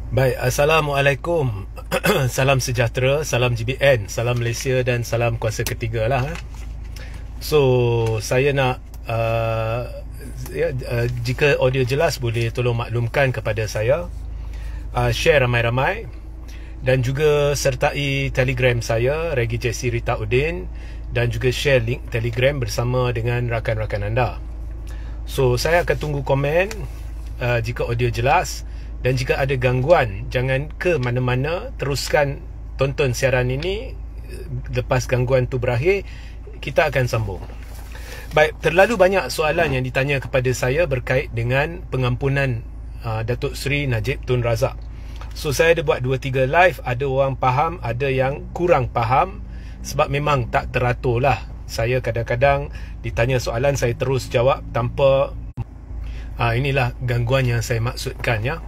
Baik, Assalamualaikum. Salam sejahtera, salam GBN, salam Malaysia dan salam kuasa ketiga lah. So, saya nak jika audio jelas boleh tolong maklumkan kepada saya, share ramai-ramai dan juga sertai Telegram saya Regi Jesse Rita Udin, dan juga share link Telegram bersama dengan rakan-rakan anda. So, saya akan tunggu komen jika audio jelas. Dan jika ada gangguan, jangan ke mana-mana, teruskan tonton siaran ini. Lepas gangguan tu berakhir, kita akan sambung. Baik, terlalu banyak soalan yang ditanya kepada saya berkait dengan pengampunan Datuk Seri Najib Tun Razak. So, saya ada buat 2-3 live. Ada orang faham, ada yang kurang faham. Sebab memang tak teratur lah. Saya kadang-kadang ditanya soalan, saya terus jawab tanpa inilah gangguan yang saya maksudkan, ya.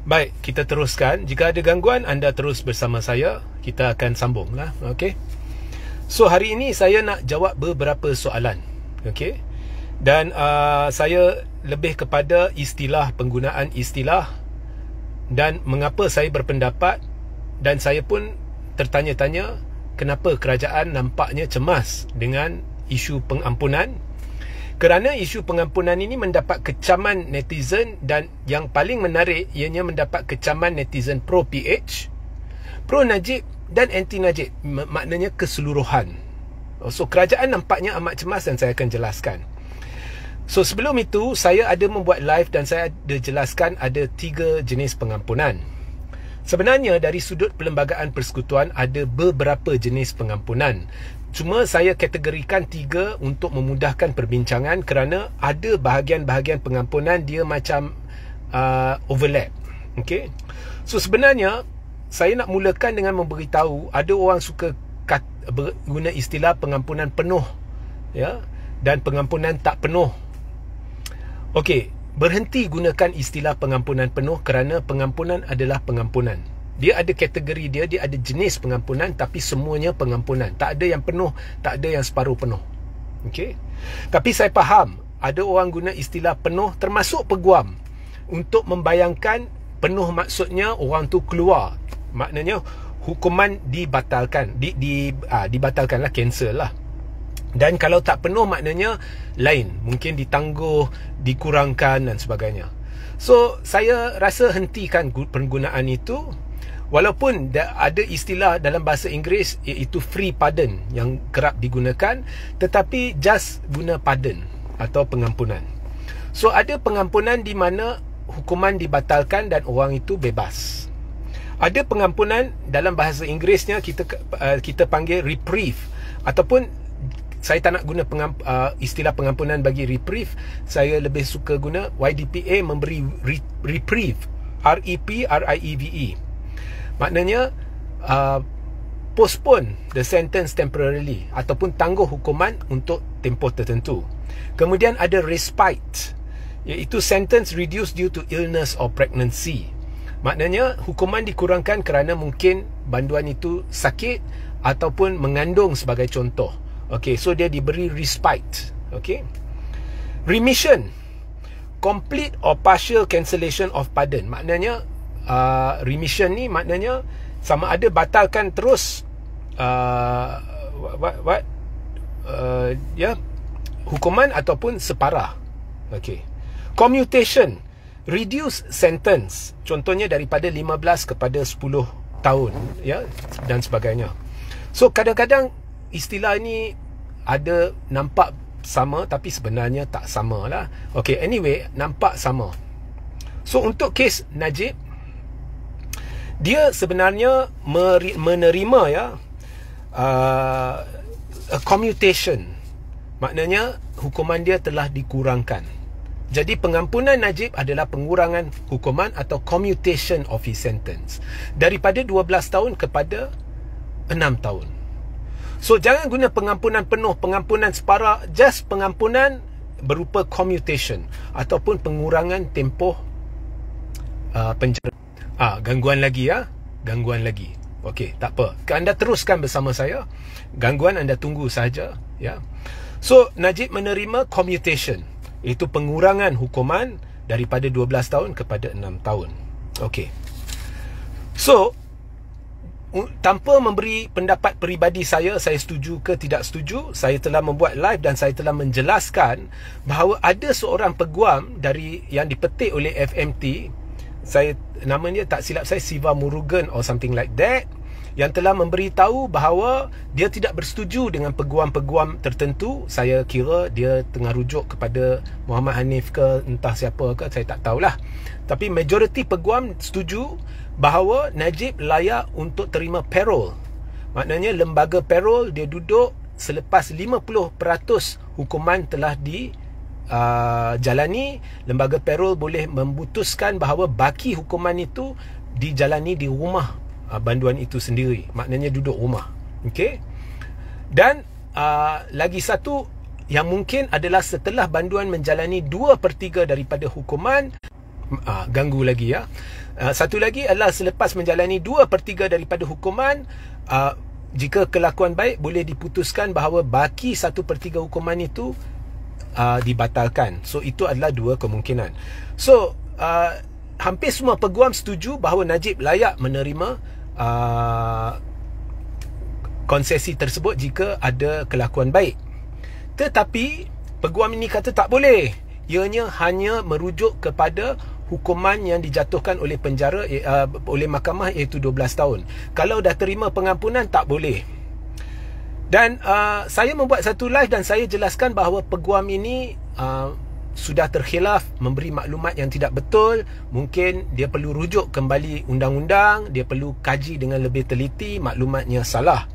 Baik, kita teruskan. Jika ada gangguan, anda terus bersama saya. Kita akan sambung lah. Okay. So, hari ini saya nak jawab beberapa soalan. Okay. Dan saya lebih kepada istilah, penggunaan istilah, dan mengapa saya berpendapat, dan saya pun tertanya-tanya kenapa kerajaan nampaknya cemas dengan isu pengampunan. Kerana isu pengampunan ini mendapat kecaman netizen, dan yang paling menarik ianya mendapat kecaman netizen pro PH, pro Najib dan anti Najib, maknanya keseluruhan. So, kerajaan nampaknya amat cemas dan saya akan jelaskan. So, sebelum itu saya ada membuat live dan saya ada jelaskan ada 3 jenis pengampunan. Sebenarnya dari sudut Perlembagaan Persekutuan ada beberapa jenis pengampunan. Cuma saya kategorikan 3 untuk memudahkan perbincangan, kerana ada bahagian-bahagian pengampunan dia macam overlap. Okay? So, sebenarnya saya nak mulakan dengan memberitahu, ada orang suka guna istilah pengampunan penuh, ya, dan pengampunan tak penuh. Okey, berhenti gunakan istilah pengampunan penuh, kerana pengampunan adalah pengampunan. Dia ada kategori dia ada jenis pengampunan, tapi semuanya pengampunan. Tak ada yang penuh, tak ada yang separuh penuh. Okey. Tapi saya faham ada orang guna istilah penuh, termasuk peguam, untuk membayangkan penuh maksudnya orang tu keluar. Maknanya hukuman dibatalkan, dibatalkanlah, cancel lah. Dan kalau tak penuh maknanya lain, mungkin ditangguh, dikurangkan dan sebagainya. So, saya rasa hentikan penggunaan itu. Walaupun ada istilah dalam bahasa Inggeris iaitu free pardon yang kerap digunakan, tetapi just guna pardon atau pengampunan. So, ada pengampunan di mana hukuman dibatalkan dan orang itu bebas. Ada pengampunan dalam bahasa Inggerisnya kita panggil reprieve, ataupun saya tak nak guna istilah pengampunan bagi reprieve. Saya lebih suka guna YDPA memberi reprieve, R-E-P-R-I-E-V-E. Maknanya postpone the sentence temporarily, ataupun tangguh hukuman untuk tempoh tertentu. Kemudian ada respite, iaitu sentence reduced due to illness or pregnancy. Maknanya hukuman dikurangkan kerana mungkin banduan itu sakit ataupun mengandung sebagai contoh. Okey, so dia diberi respite. Okey. Remission, complete or partial cancellation of pardon. Maknanya remission ni maknanya sama ada batalkan terus hukuman ataupun separah. Okey. Commutation, reduce sentence, contohnya daripada 15 kepada 10 tahun, ya, dan sebagainya. So, kadang-kadang istilah ini ada nampak sama, tapi sebenarnya tak sama lah. Okay, anyway, nampak sama. So, untuk kes Najib, dia sebenarnya menerima, ya, a commutation. Maknanya hukuman dia telah dikurangkan. Jadi pengampunan Najib adalah pengurangan hukuman atau commutation of his sentence, daripada 12 tahun kepada 6 tahun. So, jangan guna pengampunan penuh, pengampunan separah, just pengampunan berupa commutation ataupun pengurangan tempoh penjara. Gangguan lagi, ya. Gangguan lagi. Okey, tak apa. Anda teruskan bersama saya. Gangguan anda tunggu saja, ya. So, Najib menerima commutation, iaitu pengurangan hukuman daripada 12 tahun kepada 6 tahun. Okey. So tanpa memberi pendapat peribadi saya setuju ke tidak setuju, saya telah membuat live dan saya telah menjelaskan bahawa ada seorang peguam dari yang dipetik oleh FMT, saya namanya tak silap saya Siva Murugan or something like that, yang telah memberitahu bahawa dia tidak bersetuju dengan peguam-peguam tertentu. Saya kira dia tengah rujuk kepada Muhammad Hanif ke entah siapa ke, saya tak tahulah. Tapi majoriti peguam setuju bahawa Najib layak untuk terima parole. Maknanya lembaga parole dia duduk selepas 50% hukuman telah dijalani. Lembaga parole boleh memutuskan bahawa baki hukuman itu dijalani di rumah banduan itu sendiri. Maknanya duduk rumah. Okey. Dan lagi satu yang mungkin adalah setelah banduan menjalani 2/3 daripada hukuman, ganggu lagi ya. Satu lagi adalah selepas menjalani 2/3 daripada hukuman, jika kelakuan baik boleh diputuskan bahawa baki 1/3 hukuman itu dibatalkan. So itu adalah dua kemungkinan. So hampir semua peguam setuju bahawa Najib layak menerima konsesi tersebut jika ada kelakuan baik. Tetapi peguam ini kata tak boleh. Ianya hanya merujuk kepada hukuman yang dijatuhkan oleh penjara oleh mahkamah, iaitu 12 tahun. Kalau dah terima pengampunan tak boleh. Dan saya membuat satu live dan saya jelaskan bahawa peguam ini sudah terkhilaf, memberi maklumat yang tidak betul. Mungkin dia perlu rujuk kembali undang-undang, dia perlu kaji dengan lebih teliti, maklumatnya salah.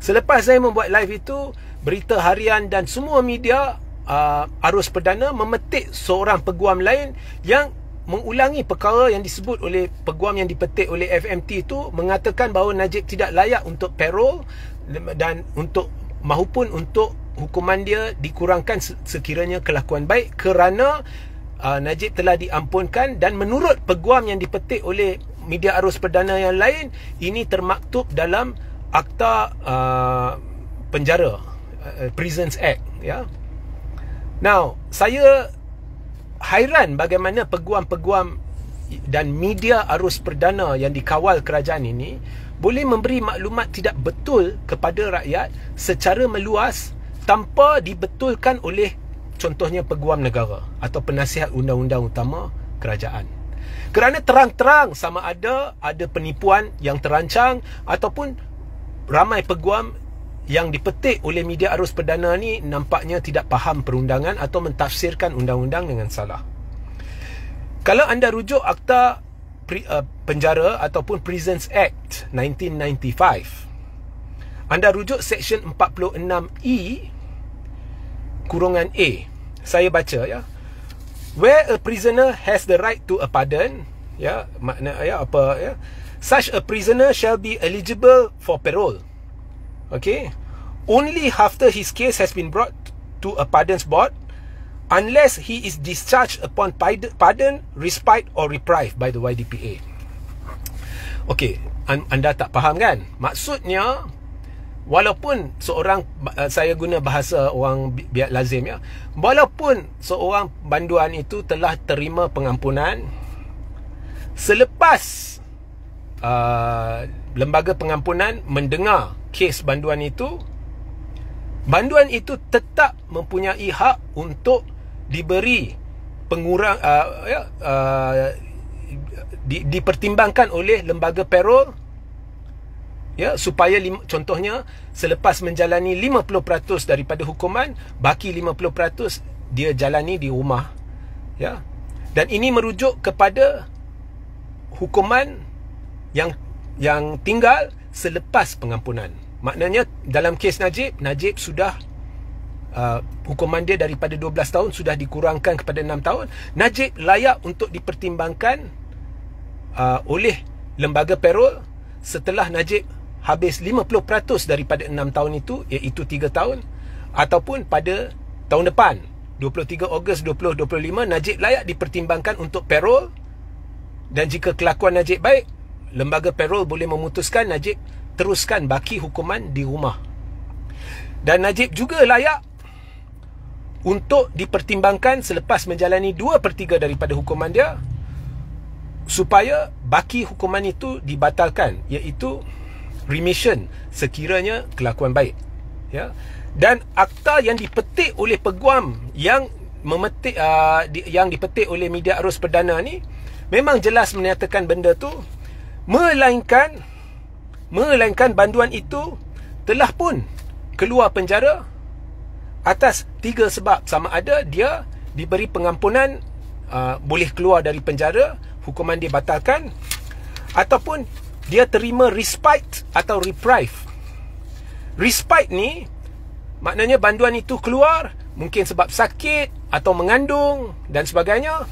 Selepas saya membuat live itu, berita harian dan semua media Arus Perdana memetik seorang peguam lain yang mengulangi perkara yang disebut oleh peguam yang dipetik oleh FMT itu, mengatakan bahawa Najib tidak layak untuk parole dan maupun untuk hukuman dia dikurangkan sekiranya kelakuan baik, kerana Najib telah diampunkan. Dan menurut peguam yang dipetik oleh media Arus Perdana yang lain, ini termaktub dalam akta penjara, Prisons Act ya. Now, saya hairan bagaimana peguam-peguam dan media Arus Perdana yang dikawal kerajaan ini boleh memberi maklumat tidak betul kepada rakyat secara meluas tanpa dibetulkan oleh contohnya peguam negara atau penasihat undang-undang utama kerajaan. Kerana terang-terang sama ada penipuan yang terancang ataupun ramai peguam yang dipetik oleh media Arus Perdana ni nampaknya tidak faham perundangan atau mentafsirkan undang-undang dengan salah. Kalau anda rujuk akta penjara ataupun Prisons Act 1995, anda rujuk Section 46E kurungan A. Saya baca ya. Where a prisoner has the right to a pardon, ya, makna ya apa ya, such a prisoner shall be eligible for parole. Okay, only after his case has been brought to a pardons board, unless he is discharged upon pardon, respite or reprieve by the YDPA. Okay, anda tak faham kan? Maksudnya, walaupun seorang, saya guna bahasa orang biar lazim ya, walaupun seorang banduan itu telah terima pengampunan, selepas lembaga pengampunan mendengar kes banduan itu tetap mempunyai hak untuk diberi pengurang dipertimbangkan oleh lembaga parole ya, supaya contohnya selepas menjalani 50% daripada hukuman, baki 50% dia jalani di rumah ya. Dan ini merujuk kepada hukuman yang tinggal selepas pengampunan. Maknanya dalam kes Najib sudah hukuman dia daripada 12 tahun sudah dikurangkan kepada 6 tahun. Najib layak untuk dipertimbangkan oleh lembaga parole setelah Najib habis 50% daripada 6 tahun itu, iaitu 3 tahun, ataupun pada tahun depan 23 Ogos 2025 Najib layak dipertimbangkan untuk parole. Dan jika kelakuan Najib baik, lembaga parole boleh memutuskan Najib teruskan baki hukuman di rumah. Dan Najib juga layak untuk dipertimbangkan selepas menjalani 2/3 daripada hukuman dia supaya baki hukuman itu dibatalkan, iaitu remission sekiranya kelakuan baik, ya. Dan akta yang dipetik oleh peguam yang memetik yang dipetik oleh media arus perdana ni memang jelas menyatakan benda tu, melainkan banduan itu telah pun keluar penjara atas 3 sebab. Sama ada dia diberi pengampunan, boleh keluar dari penjara, hukuman dia batalkan, ataupun dia terima respite atau reprieve. Respite ni maknanya banduan itu keluar mungkin sebab sakit atau mengandung dan sebagainya,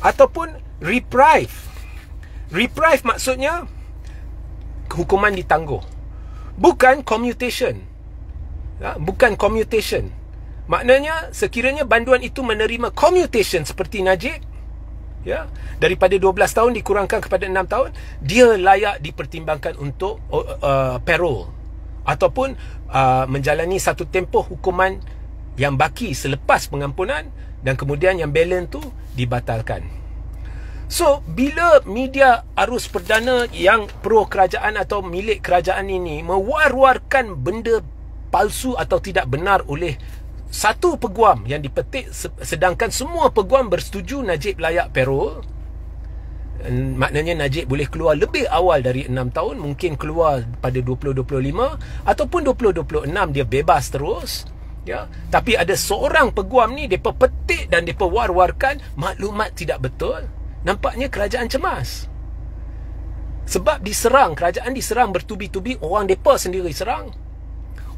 ataupun reprieve. Reprieve maksudnya hukuman ditangguh, bukan commutation. Bukan commutation. Maknanya sekiranya banduan itu menerima commutation seperti Najib, ya, daripada 12 tahun dikurangkan kepada 6 tahun, dia layak dipertimbangkan untuk parole ataupun menjalani satu tempoh hukuman yang baki selepas pengampunan, dan kemudian yang balance tu dibatalkan. So, bila media arus perdana yang pro kerajaan atau milik kerajaan ini mewar-warkan benda palsu atau tidak benar oleh satu peguam yang dipetik, sedangkan semua peguam bersetuju Najib layak parole, maknanya Najib boleh keluar lebih awal dari 6 tahun, mungkin keluar pada 2025 ataupun 2026 dia bebas terus, ya. Tapi ada seorang peguam ni depa petik dan depa war-warkan maklumat tidak betul. Nampaknya kerajaan cemas. Sebab diserang, kerajaan diserang bertubi-tubi, orang depa sendiri serang.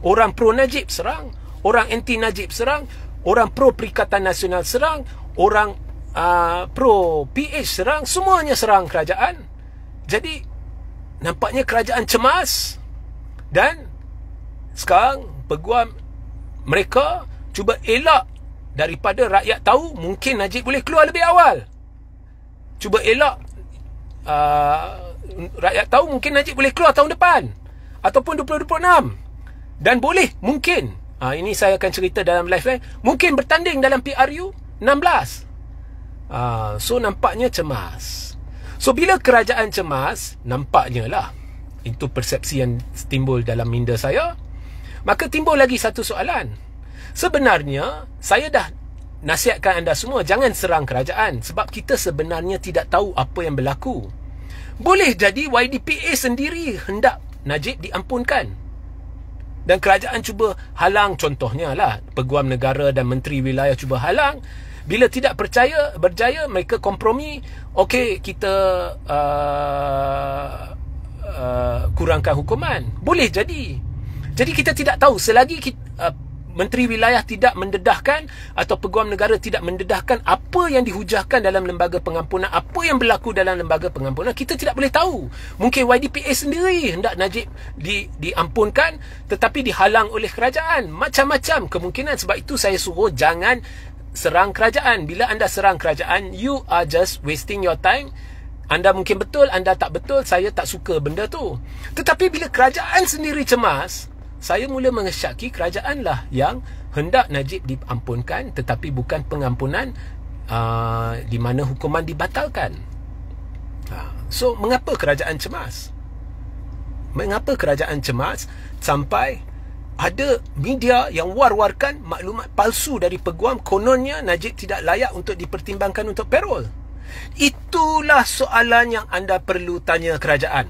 Orang pro Najib serang, orang anti Najib serang, orang pro Perikatan Nasional serang, orang pro PH serang, semuanya serang kerajaan. Jadi nampaknya kerajaan cemas, dan sekarang peguam mereka cuba elak daripada rakyat tahu mungkin Najib boleh keluar lebih awal. Cuba elak rakyat tahu mungkin Najib boleh keluar tahun depan ataupun 2026. Dan boleh, mungkin, ini saya akan cerita dalam live lain, mungkin bertanding dalam PRU 16. So nampaknya cemas. So bila kerajaan cemas, nampaknya lah, itu persepsi yang timbul dalam minda saya. Maka timbul lagi satu soalan. Sebenarnya saya dah nasihatkan anda semua, jangan serang kerajaan, sebab kita sebenarnya tidak tahu apa yang berlaku. Boleh jadi YDPA sendiri hendak Najib diampunkan, dan kerajaan cuba halang, contohnya lah peguam negara dan menteri wilayah cuba halang. Bila tidak berjaya, mereka kompromi, okey, kita kurangkan hukuman. Boleh jadi. Jadi kita tidak tahu, selagi menteri wilayah tidak mendedahkan atau peguam negara tidak mendedahkan apa yang dihujahkan dalam lembaga pengampunan, apa yang berlaku dalam lembaga pengampunan, kita tidak boleh tahu. Mungkin YDPA sendiri hendak Najib diampunkan tetapi dihalang oleh kerajaan. Macam-macam kemungkinan. Sebab itu saya suruh jangan serang kerajaan. Bila anda serang kerajaan, you are just wasting your time. Anda mungkin betul, anda tak betul, saya tak suka benda tu. Tetapi bila kerajaan sendiri cemas, saya mula mengesyaki kerajaanlah yang hendak Najib diampunkan, tetapi bukan pengampunan di mana hukuman dibatalkan. So, mengapa kerajaan cemas? Mengapa kerajaan cemas sampai ada media yang war-warkan maklumat palsu dari peguam, kononnya Najib tidak layak untuk dipertimbangkan untuk parole? Itulah soalan yang anda perlu tanya kerajaan,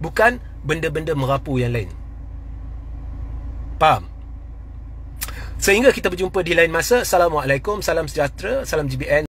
bukan benda-benda merapu yang lain. Faham? Sehingga kita berjumpa di lain masa. Assalamualaikum, salam sejahtera, salam GBN.